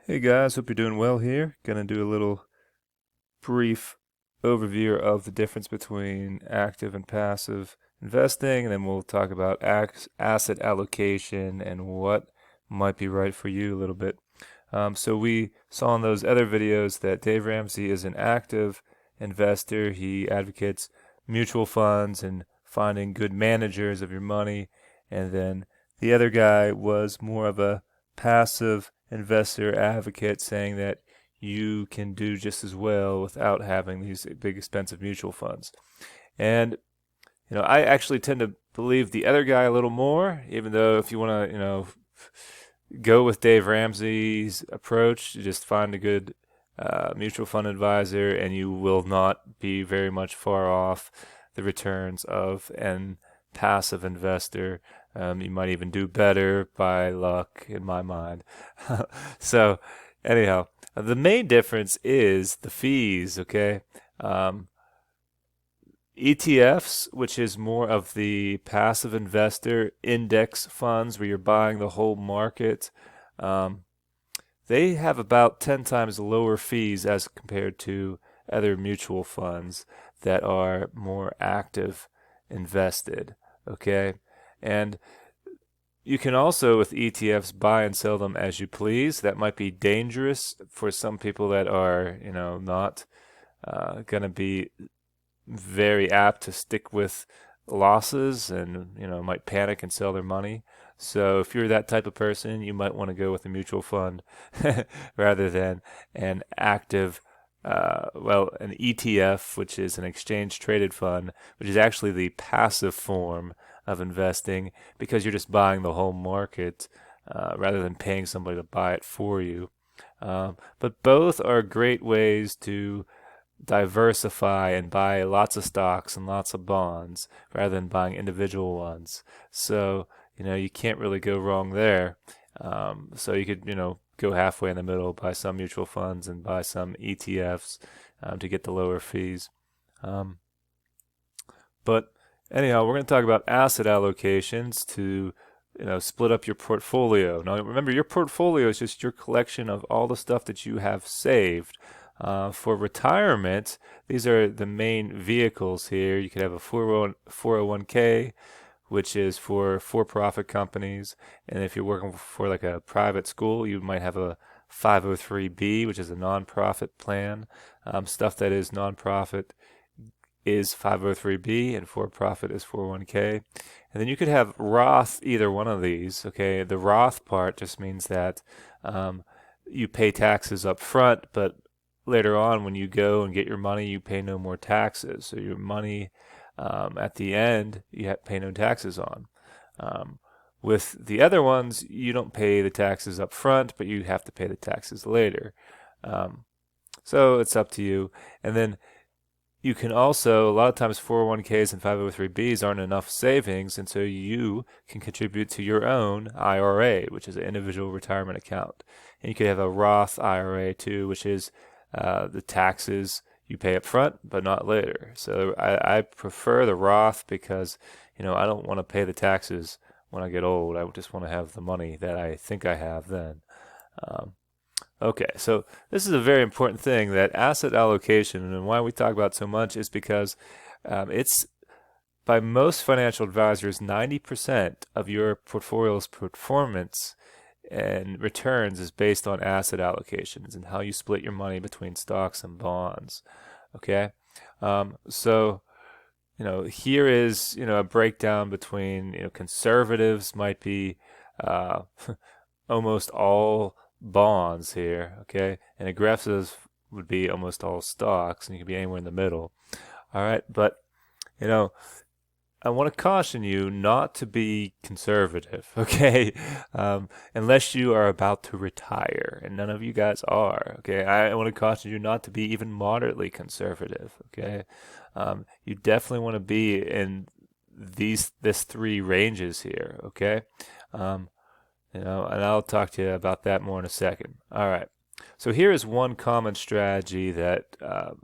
Hey guys, hope you're doing well here. Gonna do a little brief overview of the difference between active and passive investing, and then we'll talk about asset allocation and what might be right for you a little bit. So we saw in those other videos that Dave Ramsey is an active investor. He advocates mutual funds and finding good managers of your money, and then the other guy was more of a passive investor advocate, saying that you can do just as well without having these big expensive mutual funds. And I actually tend to believe the other guy a little more, even though if you want to, go with Dave Ramsey's approach, just find a good mutual fund advisor, and you will not be very much far off the returns of an passive investor. You might even do better by luck, in my mind. So, anyhow, the main difference is the fees, okay? Um, ETFs, which is more of the passive investor index funds where you're buying the whole market, um, they have about 10 times lower fees as compared to other mutual funds that are more active invested, okay? And you can also, with ETFs, buy and sell them as you please. That might be dangerous for some people that are, not going to be very apt to stick with losses and, might panic and sell their money. So if you're that type of person, you might want to go with a mutual fund rather than an active, an ETF, which is an exchange traded fund, which is actually the passive form of investing because you're just buying the whole market rather than paying somebody to buy it for you. But both are great ways to diversify and buy lots of stocks and lots of bonds rather than buying individual ones. So, you can't really go wrong there. So you could, go halfway in the middle, buy some mutual funds and buy some ETFs to get the lower fees. Um, but anyhow, we're going to talk about asset allocations to split up your portfolio. Now, remember, your portfolio is just your collection of all the stuff that you have saved. For retirement, these are the main vehicles here. You could have a 401k, which is for profit companies. And if you're working for like a private school, you might have a 503b, which is a nonprofit plan. Stuff that is nonprofit is 503b, and for profit is 401k. And then you could have Roth, either one of these. Okay, the Roth part just means that you pay taxes up front, but later on when you go and get your money, you pay no more taxes. So your money at the end, you have pay no taxes on. With the other ones, you don't pay the taxes up front, but you have to pay the taxes later. So it's up to you. And then you can also, a lot of times 401ks and 503bs aren't enough savings, and so you can contribute to your own IRA, which is an individual retirement account. And you could have a Roth IRA too, which is the taxes you pay up front, but not later. So I prefer the Roth because, I don't want to pay the taxes when I get old. I just want to have the money that I think I have then. Okay, so this is a very important thing, that asset allocation, and why we talk about it so much is because it's, by most financial advisors, 90% of your portfolio's performance and returns is based on asset allocations and how you split your money between stocks and bonds. Okay, so here is a breakdown between conservatives might be almost all bonds here, okay, and aggressives would be almost all stocks, and you could be anywhere in the middle. All right, but I want to caution you not to be conservative, okay? Unless you are about to retire, and none of you guys are, okay? I want to caution you not to be even moderately conservative, okay? You definitely want to be in this three ranges here, okay? And I'll talk to you about that more in a second. All right. So here is one common strategy that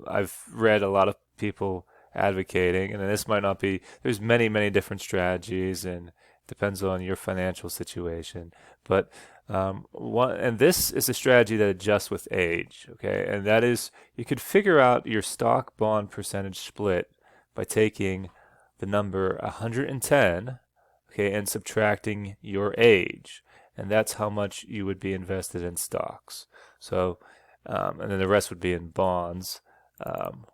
I've read a lot of people advocating, and this might not be, there's many different strategies, and Depends on your financial situation. But and this is a strategy that adjusts with age. Okay, and that is you could figure out your stock bond percentage split by taking the number 110, okay, and subtracting your age, and that's how much you would be invested in stocks. So, and then the rest would be in bonds. Um,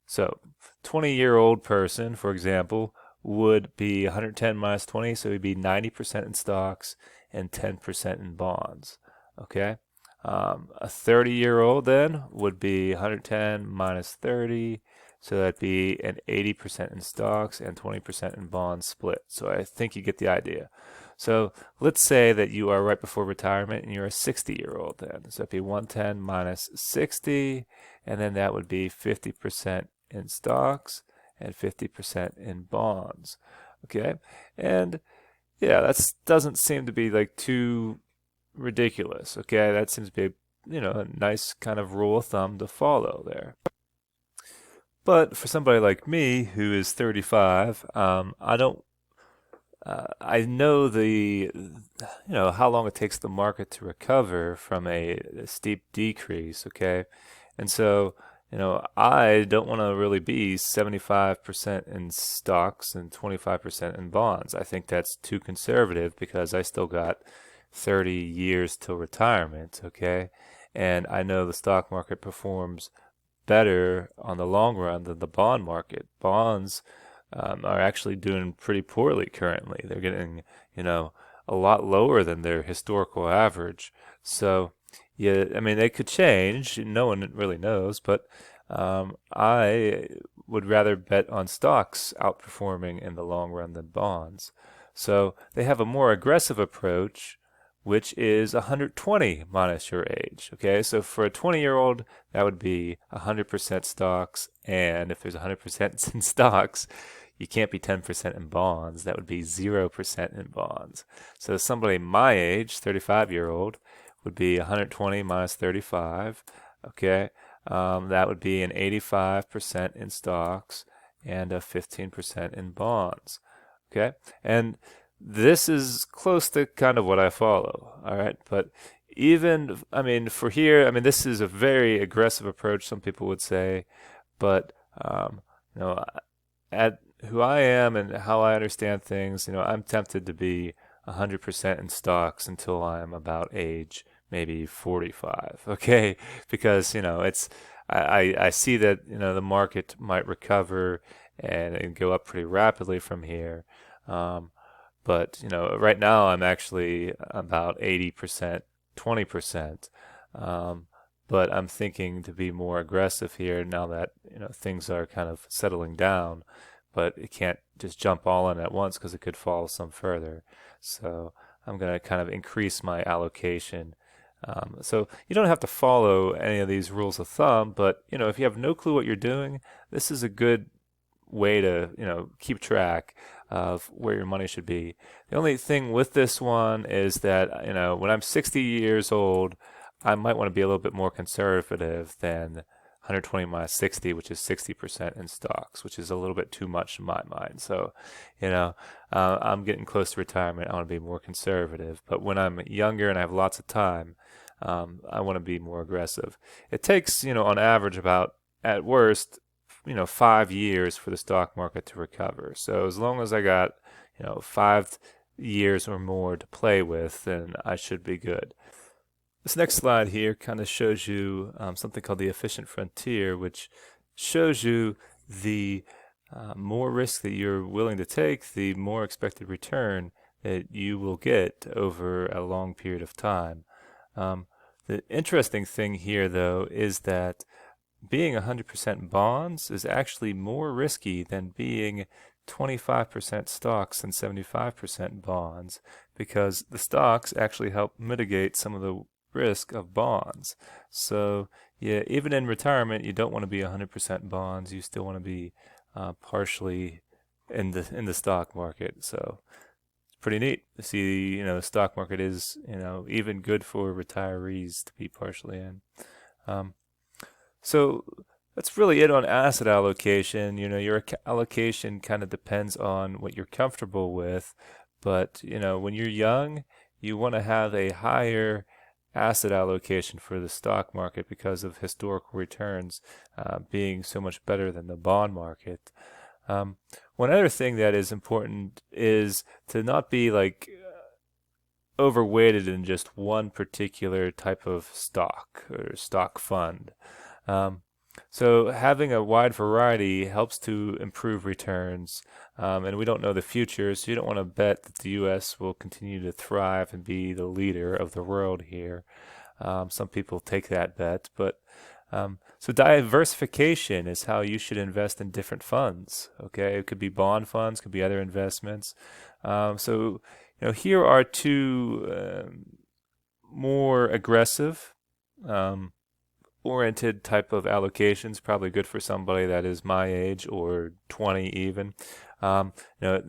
so, 20-year-old person, for example, would be 110 minus 20, so he'd be 90% in stocks and 10% in bonds. Okay? A 30-year-old then would be 110 minus 30, so that'd be an 80% in stocks and 20% in bonds split. So I think you get the idea. So let's say that you are right before retirement and you're a 60-year-old then. So it'd be 110 minus 60, and then that would be 50% in stocks and 50% in bonds. Okay? And yeah, that doesn't seem to be like too ridiculous. Okay? That seems to be a nice kind of rule of thumb to follow there. But for somebody like me who is 35, I don't I know how long it takes the market to recover from a steep decrease, okay? And so, I don't want to really be 75% in stocks and 25% in bonds. I think that's too conservative because I still got 30 years till retirement, okay? And I know the stock market performs better on the long run than the bond market. Bonds are actually doing pretty poorly currently. They're getting, a lot lower than their historical average. So, yeah, I mean, they could change. No one really knows, but I would rather bet on stocks outperforming in the long run than bonds. So they have a more aggressive approach, which is 120 minus your age. Okay, so for a 20-year-old, that would be 100% stocks, and if there's 100% in stocks, you can't be 10% in bonds. That would be 0% in bonds. So somebody my age, 35-year-old, would be 120 minus 35. Okay, that would be an 85% in stocks and a 15% in bonds. Okay, and this is close to kind of what I follow. All right, but I mean, for here, I mean, this is a very aggressive approach, some people would say, but you know, at who I am and how I understand things, I'm tempted to be 100% in stocks until I'm about age maybe 45. Okay, because I see that the market might recover and go up pretty rapidly from here. But right now I'm actually about 80%, 20%. But I'm thinking to be more aggressive here now that things are kind of settling down. But it can't just jump all in at once because it could fall some further. So I'm going to kind of increase my allocation. So you don't have to follow any of these rules of thumb, but if you have no clue what you're doing, this is a good way to keep track of where your money should be. The only thing with this one is that when I'm 60 years old, I might want to be a little bit more conservative than 120 minus 60, which is 60% in stocks, which is a little bit too much in my mind. So, I'm getting close to retirement. I want to be more conservative. But when I'm younger and I have lots of time, I want to be more aggressive. It takes, on average, about at worst, 5 years for the stock market to recover. So as long as I got, 5 years or more to play with, then I should be good. This next slide here kind of shows you something called the efficient frontier, which shows you the more risk that you're willing to take, the more expected return that you will get over a long period of time. The interesting thing here, though, is that being 100% bonds is actually more risky than being 25% stocks and 75% bonds, because the stocks actually help mitigate some of the risk of bonds. So yeah, even in retirement, you don't want to be 100% bonds. You still want to be partially in the stock market. So it's pretty neat to see. The stock market is even good for retirees to be partially in. So that's really it on asset allocation. Your allocation kind of depends on what you're comfortable with, But, when you're young, you want to have a higher asset allocation for the stock market because of historical returns being so much better than the bond market. Um, One other thing that is important is to not be like overweighted in just one particular type of stock or stock fund. Um, so having a wide variety helps to improve returns, and we don't know the future, so you don't want to bet that the U.S. will continue to thrive and be the leader of the world here. Some people take that bet, but so diversification is how you should invest in different funds. Okay, it could be bond funds, could be other investments. So here are two more aggressive um, oriented type of allocations, probably good for somebody that is my age or 20 even. The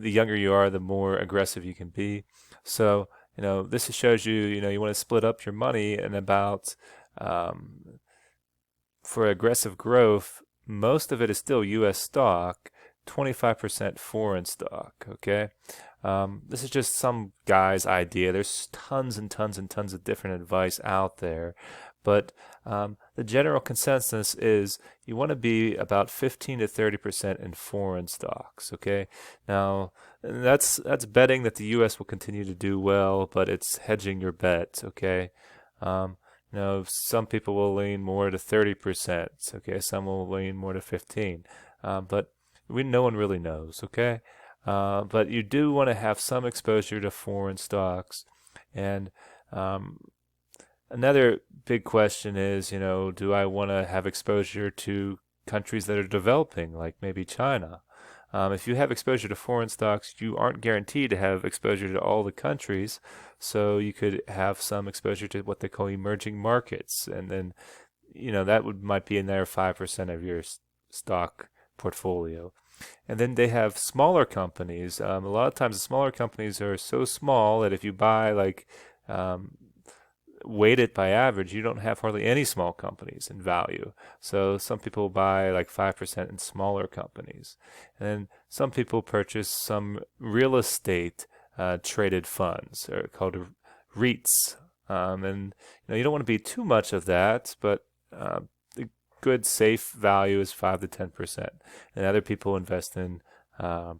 younger you are, the more aggressive you can be. So, this shows you, you want to split up your money in about, for aggressive growth, most of it is still U.S. stock, 25% foreign stock, okay? This is just some guy's idea. There's tons and tons and tons of different advice out there. But the general consensus is you want to be about 15 to 30% in foreign stocks, okay? Now, that's betting that the U.S. will continue to do well, but it's hedging your bet, okay? Um, some people will lean more to 30%, okay? Some will lean more to 15, but no one really knows, okay? But you do want to have some exposure to foreign stocks. And another big question is, do I want to have exposure to countries that are developing, like maybe China? If you have exposure to foreign stocks, you aren't guaranteed to have exposure to all the countries. So you could have some exposure to what they call emerging markets. And then, that might be in there 5% of your stock portfolio. And then they have smaller companies. A lot of times the smaller companies are so small that if you buy weight it by average, you don't have hardly any small companies in value. So some people buy like 5% in smaller companies. And then some people purchase some real estate traded funds, or called REITs. And you don't want to be too much of that, but the good safe value is 5 to 10%. And other people invest in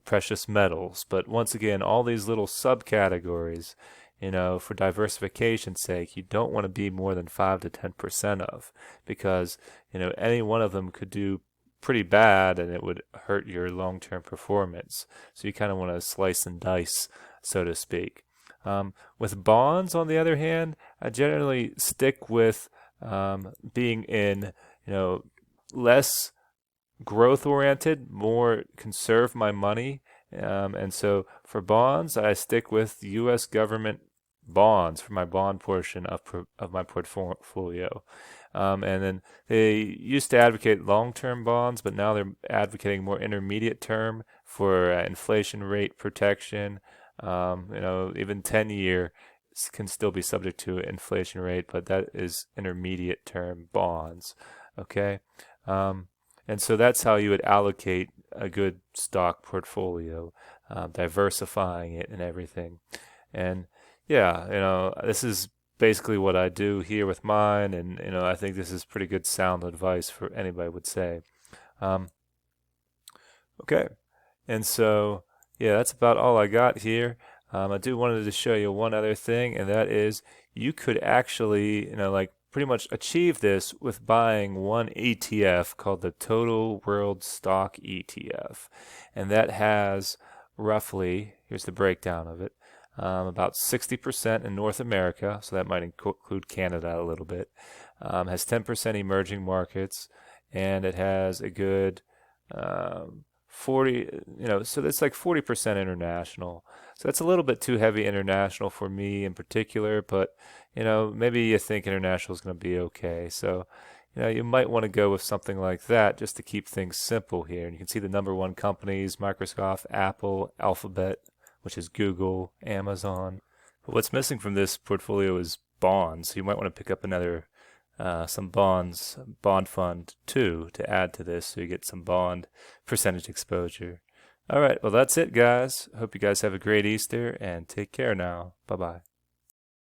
precious metals. But once again, all these little subcategories, for diversification's sake, you don't want to be more than 5 to 10% of, because, any one of them could do pretty bad and it would hurt your long-term performance. So you kind of want to slice and dice, so to speak. With bonds, on the other hand, I generally stick with being in, less growth oriented, more conserve my money. And so for bonds, I stick with U.S. government bonds for my bond portion of my portfolio. And then they used to advocate long-term bonds, but now they're advocating more intermediate term for inflation rate protection. Even 10-year can still be subject to inflation rate, but that is intermediate term bonds. Okay. And so that's how you would allocate a good stock portfolio, diversifying it and everything. And yeah, this is basically what I do here with mine, and I think this is pretty good sound advice for anybody would say. Um, okay, and so yeah, that's about all I got here. I do wanted to show you one other thing, and that is you could actually, pretty much achieve this with buying one ETF called the Total World Stock ETF. And that has roughly, here's the breakdown of it, about 60% in North America, so that might include Canada a little bit, has 10% emerging markets, and it has a good 40, so that's like 40% international. So that's a little bit too heavy international for me in particular, but, maybe you think international is going to be okay. So, you might want to go with something like that just to keep things simple here. And you can see the number one companies: Microsoft, Apple, Alphabet, which is Google, Amazon. But what's missing from this portfolio is bonds. So you might want to pick up some bond fund too, to add to this, so you get some bond percentage exposure. All right. Well, that's it, guys. Hope you guys have a great Easter and take care now. Bye bye.